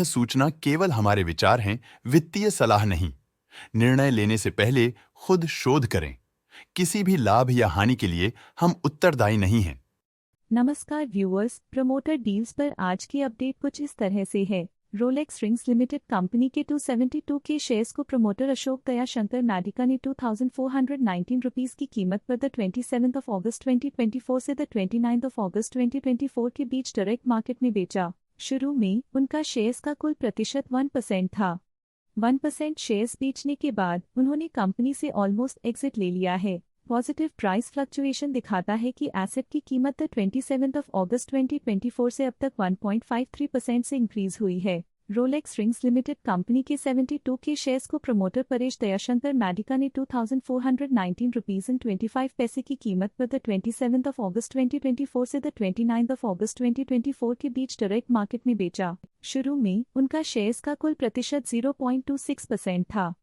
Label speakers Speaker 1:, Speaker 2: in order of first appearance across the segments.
Speaker 1: सूचना केवल हमारे विचार हैं, वित्तीय सलाह नहीं। निर्णय लेने से पहले खुद शोध करें। किसी भी लाभ या हानि के लिए हम उत्तरदायी नहीं हैं।
Speaker 2: नमस्कार व्यूअर्स, प्रमोटर डील्स पर आज की अपडेट कुछ इस तरह से है। रोलेक्स रिंग्स लिमिटेड कंपनी के 272 के शेयर्स को प्रमोटर अशोक दयाशंकर नाडिका ने 2419 रुपीस की कीमत पर द 27 अगस्त 2024 से द 29 अगस्त 2024 के बीच डायरेक्ट मार्केट में बेचा। शुरू में उनका शेयर्स का कुल प्रतिशत 1% था। 1% शेयर्स बेचने के बाद उन्होंने कंपनी से ऑलमोस्ट एग्जिट ले लिया है। पॉजिटिव प्राइस फ्लक्चुएशन दिखाता है कि एसेट की कीमत 27 अगस्त 2024 से अब तक 1.53% से इंक्रीज हुई है। रोलेक्स रिंग्स लिमिटेड कंपनी के 72 के शेयर्स को प्रमोटर परेश दयाशंकर नाडिका ने 2419 रुपीस एंड 25 पैसे की कीमत पर 27 अगस्त 2024 से 29 अगस्त 2024 के बीच डायरेक्ट मार्केट में बेचा। शुरू में उनका शेयर्स का कुल प्रतिशत 0.26% था।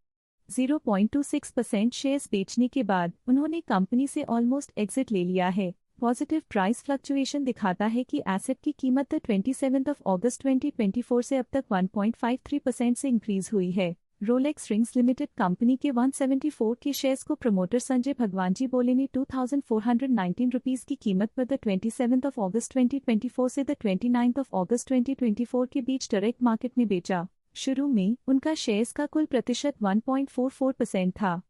Speaker 2: 0.26% शेयर्स बेचने के बाद उन्होंने कंपनी से ऑलमोस्ट एग्जिट ले लिया है। पॉजिटिव प्राइस फ्लक्चुएशन दिखाता है कि एसेट की कीमत 27 अगस्त 2024 से अब तक 1.53% से इंक्रीज हुई है। रोलेक्स रिंग्स लिमिटेड कंपनी के 174 के शेयर्स को प्रमोटर संजय भगवानजी बोले ने 2419 रुपीस की कीमत पर 27 अगस्त 2024 से 29 अगस्त 2024 के बीच डायरेक्ट मार्केट में बेचा। शुरू में उनका शेयर्स का कुल प्रतिशत 1.44% था।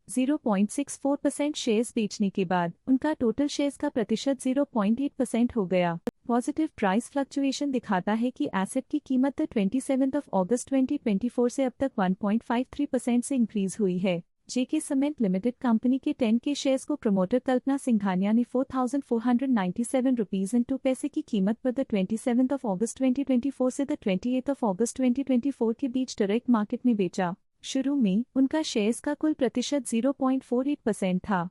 Speaker 2: 0.64% शेयर्स बेचने के बाद उनका टोटल शेयर्स का प्रतिशत 0.8% हो गया। पॉजिटिव प्राइस फ्लक्चुएशन दिखाता है कि एसेट की कीमत 27 अगस्त 2024 से अब तक 1.53% से इंक्रीज हुई है। जेके सीमेंट लिमिटेड कंपनी के 10 के शेयर्स को प्रमोटर कल्पना सिंघानिया ने 4497 रुपीस एंड 2 पैसे की कीमत पर 27 अगस्त 2024 से 28 अगस्त 2024 के बीच डायरेक्ट मार्केट में बेचा। शुरू में उनका शेयर्स का कुल प्रतिशत 0.48% था।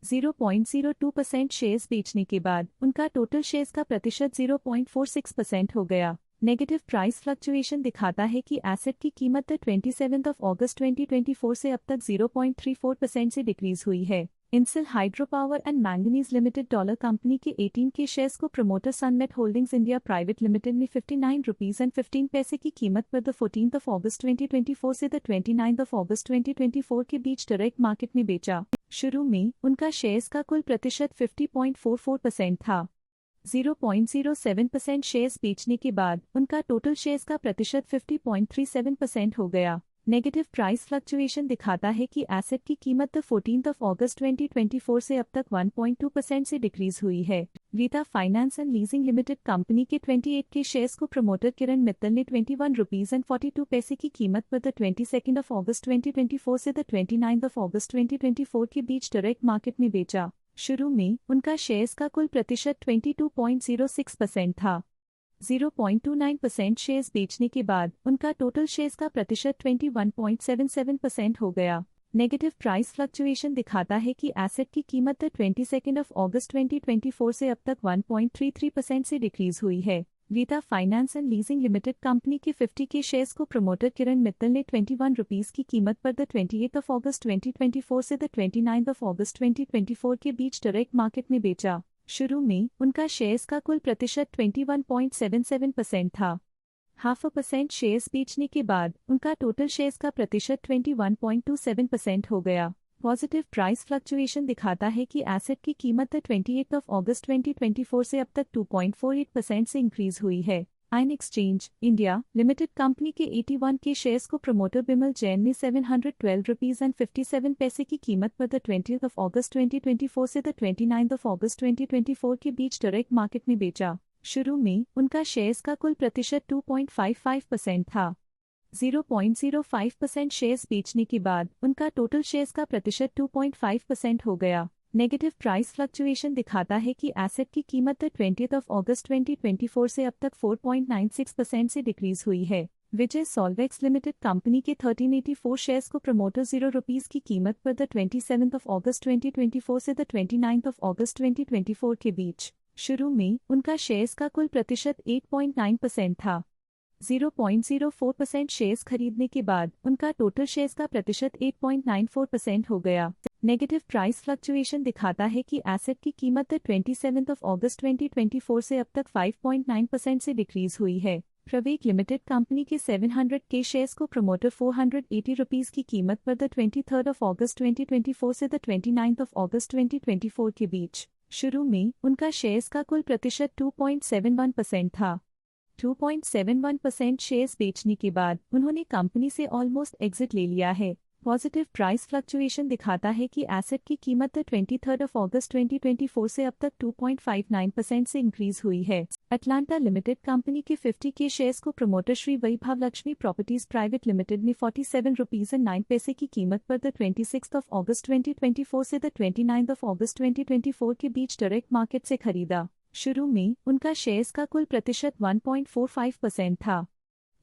Speaker 2: 0.02% शेयर्स बेचने के बाद उनका टोटल शेयर्स का प्रतिशत 0.46% हो गया। नेगेटिव प्राइस फ्लक्चुएशन दिखाता है कि एसेट की कीमत 27 अगस्त 2024 से अब तक 0.34% से डिक्रीज हुई है। इंसिल hydro power and manganese limited dollar company के 18 के शेयर्स को प्रमोटर सनमेट होल्डिंग्स इंडिया प्राइवेट लिमिटेड ने 59 रुपीस एंड 15 पैसे की कीमत पर 14 अगस्त 2024 से 29 अगस्त 2024 के बीच डायरेक्ट मार्केट में बेचा। शुरू में उनका शेयर्स का कुल प्रतिशत 50.44% था। 0.07% शेयर्स बेचने के बाद उनका टोटल शेयर्स का प्रतिशत 50.37% हो गया। नेगेटिव प्राइस फ्लक्चुएशन दिखाता है कि एसेट की कीमत 14 अगस्त 2024 से अब तक 1.2% से डिक्रीज हुई है। Rita finance and leasing limited company के 28 के शेयर्स को प्रमोटर किरण मित्तल ने 21 रुपीस एंड 42 पैसे की कीमत पर 22 अगस्त 2024 से 29 अगस्त 2024 के बीच डायरेक्ट मार्केट में बेचा। शुरू में उनका शेयर्स का कुल प्रतिशत 22.06% था। 0.29% शेयर्स बेचने के बाद उनका टोटल शेयर्स का प्रतिशत 21.77% हो गया। नेगेटिव प्राइस फ्लक्चुएशन दिखाता है कि एसेट की कीमत 22 अगस्त 2024 से अब तक 1.33% से डिक्रीज हुई है। Rita finance and leasing limited company के 50 के शेयर्स को प्रमोटर किरण मित्तल ने 21 रुपीस की कीमत पर 28 अगस्त 2024 से 29 अगस्त 2024 के बीच डायरेक्ट मार्केट में बेचा। शुरू में उनका शेयर्स का कुल प्रतिशत 21.77% था। 0.5% शेयर्स बेचने के बाद उनका टोटल शेयर्स का प्रतिशत 21.27% हो गया। पॉजिटिव प्राइस फ्लक्चुएशन दिखाता है कि एसेट की कीमत 28 अगस्त 2024 से अब तक 2.48% से इंक्रीज हुई है। Ion exchange India limited company के 81 के शेयर्स को प्रमोटर बिमल जैन ने 712 रुपीस एंड 57 पैसे की कीमत पर 20 अगस्त 2024 से 29 अगस्त 2024 के बीच डायरेक्ट मार्केट में बेचा। शुरू में उनका शेयर्स का कुल प्रतिशत 2.55% था। 0.05% शेयर्स बेचने के बाद उनका टोटल शेयर्स का प्रतिशत 2.5% हो गया। नेगेटिव प्राइस फ्लक्चुएशन दिखाता है कि एसेट की कीमत 20 अगस्त 2024 से अब तक 4.96% से डिक्रीज हुई है। विजय सॉल्वेक्स लिमिटेड कंपनी के 1384 शेयर्स को प्रमोटर 0 रुपीस की कीमत पर 27 अगस्त 2024 से 29 अगस्त 2024 के बीच। शुरू में उनका शेयर्स का कुल प्रतिशत 8.9% था। 0.04% शेयर्स खरीदने के बाद उनका टोटल शेयर्स का प्रतिशत 8.94% हो गया। नेगेटिव प्राइस फ्लक्चुएशन दिखाता है कि एसेट की कीमत 27 अगस्त 2024 से अब तक 5.9% से डिक्रीज हुई है। प्रवेग लिमिटेड कंपनी के 700 के शेयर्स को प्रमोटर 480 रुपीस की कीमत पर द 23 अगस्त 2024 से द 29 अगस्त 2024 के बीच। शुरू में उनका शेयर्स का कुल प्रतिशत 2.71% था। 2.71% शेयर्स बेचने के बाद उन्होंने कंपनी से ऑलमोस्ट एग्जिट ले लिया है। पॉजिटिव प्राइस फ्लक्चुएशन दिखाता है कि एसेट की कीमत 23 अगस्त 2024 से अब तक 2.59% से इंक्रीज हुई है। अटलांटा लिमिटेड कंपनी के 50 के शेयर्स को प्रमोटर श्री वैभव लक्ष्मी प्रॉपर्टीज प्राइवेट लिमिटेड ने 47 रुपीस 9 पैसे की कीमत पर 26 अगस्त 2024 से 29 अगस्त 2024 के बीच डायरेक्ट मार्केट से खरीदा। शुरू में उनका शेयर्स का कुल प्रतिशत 1.45% था।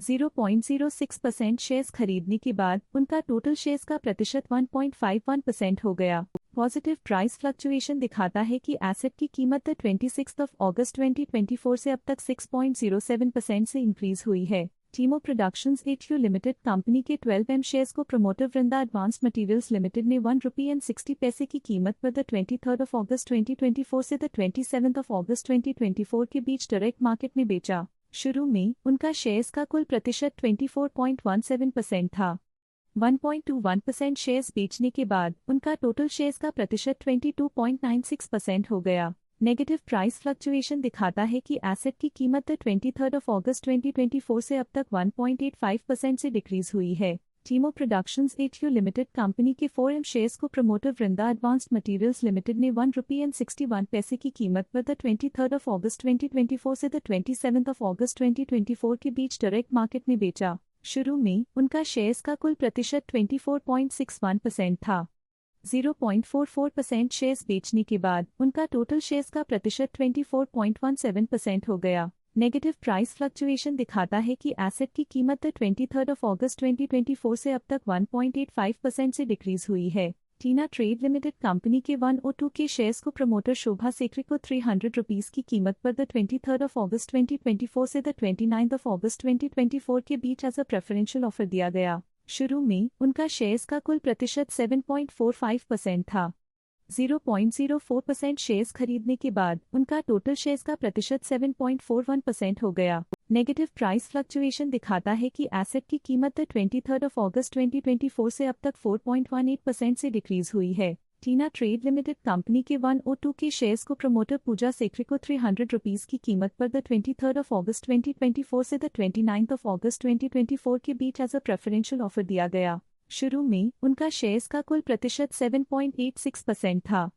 Speaker 2: 0.06% शेयर्स खरीदने के बाद उनका टोटल शेयर्स का प्रतिशत 1.51% हो गया। पॉजिटिव प्राइस फ्लक्चुएशन दिखाता है कि एसेट की कीमत 26 अगस्त 2024 से अब तक 6.07% से इंक्रीज हुई है। टीमो प्रोडक्शंस एचयू लिमिटेड कंपनी के 12M शेयर्स को प्रमोटर वृंदा एडवांस मटेरियल्स लिमिटेड ने ₹1.60 की कीमत पर 23 अगस्त 2024 से 27 अगस्त 2024 के बीच डायरेक्ट मार्केट में बेचा। शुरू में उनका शेयर्स का कुल प्रतिशत 24.17% था। 1.21% शेयर्स बेचने के बाद उनका टोटल शेयर्स का प्रतिशत 22.96% हो गया। नेगेटिव प्राइस फ्लक्चुएशन दिखाता है कि एसेट की कीमत 23 अगस्त 2024 से अब तक 1.85% से डिक्रीज हुई है। टीमो प्रोडक्शंस एचयू लिमिटेड कंपनी के 4M शेयर्स को प्रमोटर वृंदा एडवांस्ड मटेरियल्स लिमिटेड ने ₹1.61 की कीमत पर 23 अगस्त 2024 से 27 अगस्त 2024 के बीच डायरेक्ट मार्केट में बेचा। शुरू में उनका शेयर्स का कुल प्रतिशत 24.61% था। 0.44% शेयर्स बेचने के बाद उनका टोटल शेयर्स का प्रतिशत 24.17% हो गया। नेगेटिव प्राइस फ्लक्चुएशन दिखाता है कि एसेट की कीमत 23 अगस्त 2024 से अब तक 1.85% से डिक्रीज हुई है। टीना ट्रेड लिमिटेड कंपनी के 102 के शेयर्स को प्रमोटर शोभा सेक्रे को 300 रुपीस की कीमत पर 23 अगस्त 2024 से 29 अगस्त 2024 के बीच एज अ प्रेफरेंशियल ऑफर दिया गया। शुरू में उनका शेयर्स का कुल प्रतिशत 7.45% था। 0.04% शेयर्स खरीदने के बाद उनका टोटल शेयर्स का प्रतिशत 7.41% हो गया। नेगेटिव प्राइस फ्लक्चुएशन दिखाता है कि एसेट की कीमत 23 अगस्त 2024 से अब तक 4.18% से डिक्रीज हुई है। टीना ट्रेड लिमिटेड कंपनी के 102 के शेयर्स को प्रमोटर पूजा सेक्रे को 300 रुपीस की कीमत पर 23 अगस्त 2024 से 29 अगस्त 2024 के बीच एज अ प्रेफरेंशियल ऑफर दिया गया। शुरू में उनका शेयर्स का कुल प्रतिशत 7.86% था।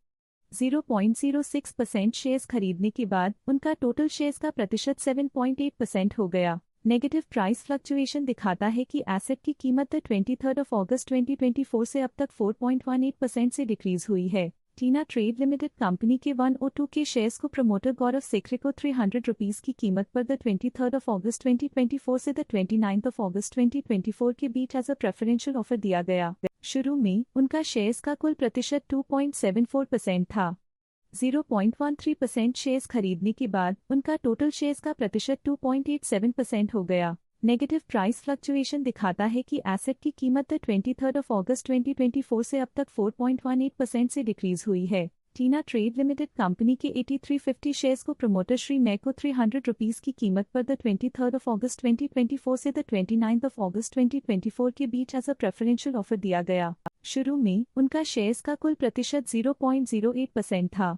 Speaker 2: 0.06% शेयर्स खरीदने के बाद उनका टोटल शेयर्स का प्रतिशत 7.8% हो गया। नेगेटिव प्राइस फ्लक्चुएशन दिखाता है कि एसेट की कीमत 23 अगस्त 2024 से अब तक 4.18% से डिक्रीज हुई है। टीना ट्रेड लिमिटेड कंपनी के 102 के शेयर्स को प्रमोटर गौरव सेक्रे को 300 रुपीस की कीमत पर 23 अगस्त 2024 से 29 अगस्त 2024 के बीच एज अ प्रेफरेंशियल ऑफर दिया गया। शुरू में उनका शेयर्स का कुल प्रतिशत 2.74% था। 0.13% शेयर्स खरीदने के बाद उनका टोटल शेयर्स का प्रतिशत 2.87% हो गया। नेगेटिव प्राइस फ्लक्चुएशन दिखाता है कि एसेट की कीमत 23 अगस्त 2024 से अब तक 4.18% से डिक्रीज हुई है। टीना ट्रेड लिमिटेड कंपनी के 8350 शेयर्स को प्रमोटर श्री मै को 300 रुपीस की कीमत पर 23 अगस्त 2024 से 29 अगस्त 2024 के बीच एज अ प्रेफरेंशियल ऑफर दिया गया। शुरू में उनका शेयर्स का कुल प्रतिशत 0.08% था।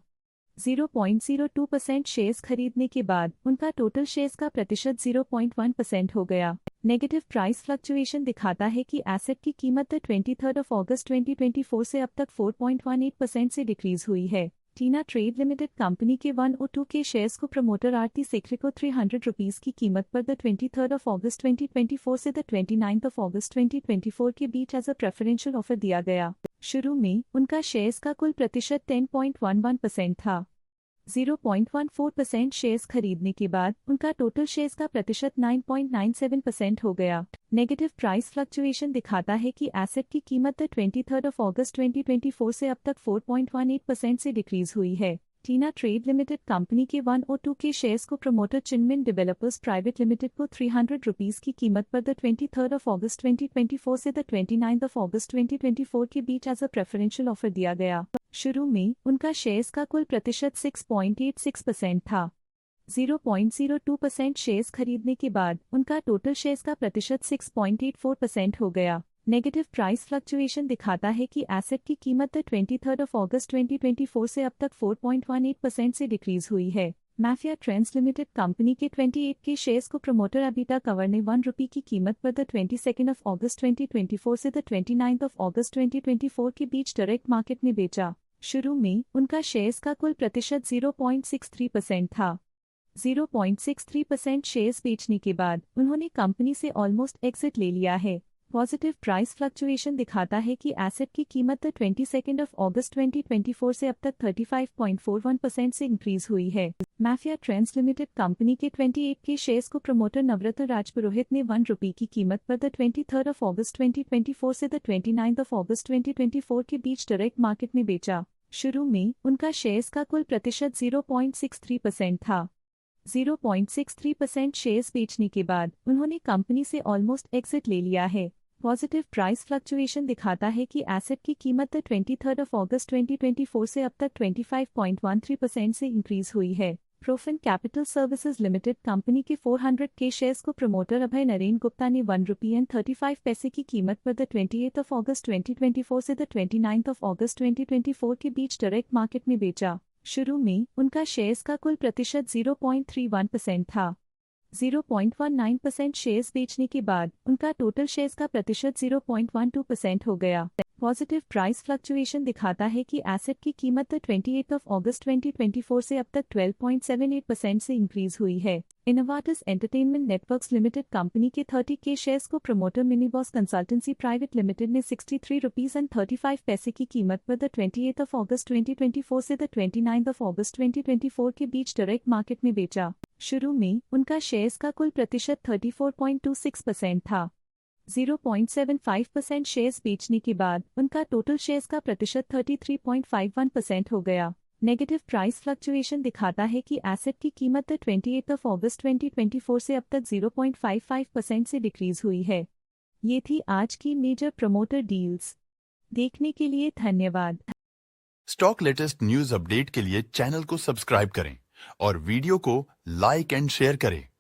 Speaker 2: 0.02% शेयर्स खरीदने के बाद उनका टोटल शेयर्स का प्रतिशत 0.1% हो गया। नेगेटिव प्राइस फ्लक्चुएशन दिखाता है कि एसेट की कीमत 23 अगस्त 2024 से अब तक 4.18% से डिक्रीज हुई है। टीना ट्रेड लिमिटेड कंपनी के 102 के शेयर्स को प्रमोटर आरती सेक्रे को 300 रुपीस की कीमत पर 23 अगस्त 2024 से 29 अगस्त 2024 के बीच एज अ प्रेफरेंशियल ऑफर दिया गया। शुरू में उनका शेयर्स का कुल प्रतिशत 10.11% था। 0.14% शेयर्स खरीदने के बाद उनका टोटल शेयर्स का प्रतिशत 9.97% हो गया। नेगेटिव प्राइस फ्लक्चुएशन दिखाता है कि एसेट की कीमत 23 अगस्त 2024 से अब तक 4.18% से डिक्रीज हुई है। टीना ट्रेड लिमिटेड कंपनी के 102 के शेयर्स को प्रमोटर चिनमिन डेवलपर्स प्राइवेट लिमिटेड को 300 रुपीस की कीमत पर 23 अगस्त 2024 से 29 अगस्त 2024 के बीच एज अ प्रेफरेंशियल ऑफर दिया गया। शुरू में उनका शेयर्स का कुल प्रतिशत 6.86% था। 0.02% शेयर्स खरीदने के बाद उनका टोटल शेयर्स का प्रतिशत 6.84% हो गया। नेगेटिव प्राइस फ्लक्चुएशन दिखाता है कि एसेट की कीमत 23 अगस्त 2024 से अब तक 4.18% से डिक्रीज हुई है। माफिया ट्रेंड्स लिमिटेड कंपनी के 28 के शेयर्स को प्रमोटर अबिटा कवर ने ₹1 की कीमत पर 22 अगस्त 2024 से 29 अगस्त 2024 के बीच डायरेक्ट मार्केट में बेचा। शुरू में उनका शेयर्स का कुल प्रतिशत 0.63% था। 0.63% शेयर्स बेचने के बाद उन्होंने कंपनी से ऑलमोस्ट एग्जिट ले लिया है। पॉजिटिव प्राइस फ्लक्चुएशन दिखाता है कि एसेट की कीमत 22 अगस्त 2024 से अब तक 35.41% से इंक्रीज हुई है। माफिया ट्रेंड्स लिमिटेड कंपनी के 28 के शेयर्स को प्रमोटर नवरत्न राजपुरोहित ने ₹1 की कीमत पर 23 अगस्त 2024 से 29 अगस्त 2024 के बीच डायरेक्ट मार्केट में बेचा। शुरू में उनका शेयर्स का कुल प्रतिशत 0.63% था। 0.63% शेयर्स बेचने के बाद उन्होंने कंपनी से ऑलमोस्ट एग्जिट ले लिया है। पॉजिटिव प्राइस फ्लक्चुएशन दिखाता है कि एसेट की कीमत 23 अगस्त 2024 से अब तक 25.13% से इंक्रीज हुई है। प्रोफिन कैपिटल सर्विसेज लिमिटेड कंपनी के 400 के शेयर्स को प्रमोटर अभय नरेन गुप्ता ने ₹1.35 की कीमत पर 28 अगस्त 2024 से 29 अगस्त 2024 के बीच डायरेक्ट मार्केट में बेचा। शुरू में उनका शेयर्स का कुल प्रतिशत 0.31% था। 0.19% शेयर्स बेचने के बाद उनका टोटल शेयर्स का प्रतिशत 0.12% हो गया। पॉजिटिव प्राइस फ्लक्चुएशन दिखाता है कि एसेट की कीमत 28 अगस्त 2024 से अब तक 12.78% से इंक्रीज हुई है। इनोवाटस एंटरटेनमेंट नेटवर्क्स लिमिटेड कंपनी के 30 के शेयर्स को प्रमोटर मिनीबॉस कंसल्टेंसी प्राइवेट लिमिटेड ने ₹63.35 की कीमत पर 28 अगस्त 2024 से 29 अगस्त 2024 के बीच डायरेक्ट मार्केट में बेचा। शुरू में उनका शेयर्स का कुल प्रतिशत 34.26% था। 0.75% शेयर्स बेचने के बाद उनका टोटल शेयर्स का प्रतिशत 33.51% हो गया। नेगेटिव प्राइस फ्लक्चुएशन दिखाता है कि एसेट की कीमत 28 अगस्त 2024 से अब तक 0.55% से डिक्रीज हुई है। ये थी आज की मेजर प्रमोटर डील्स। देखने के लिए धन्यवाद।
Speaker 1: स्टॉक लेटेस्ट न्यूज अपडेट के लिए चैनल को सब्सक्राइब करें और वीडियो को लाइक एंड शेयर करें।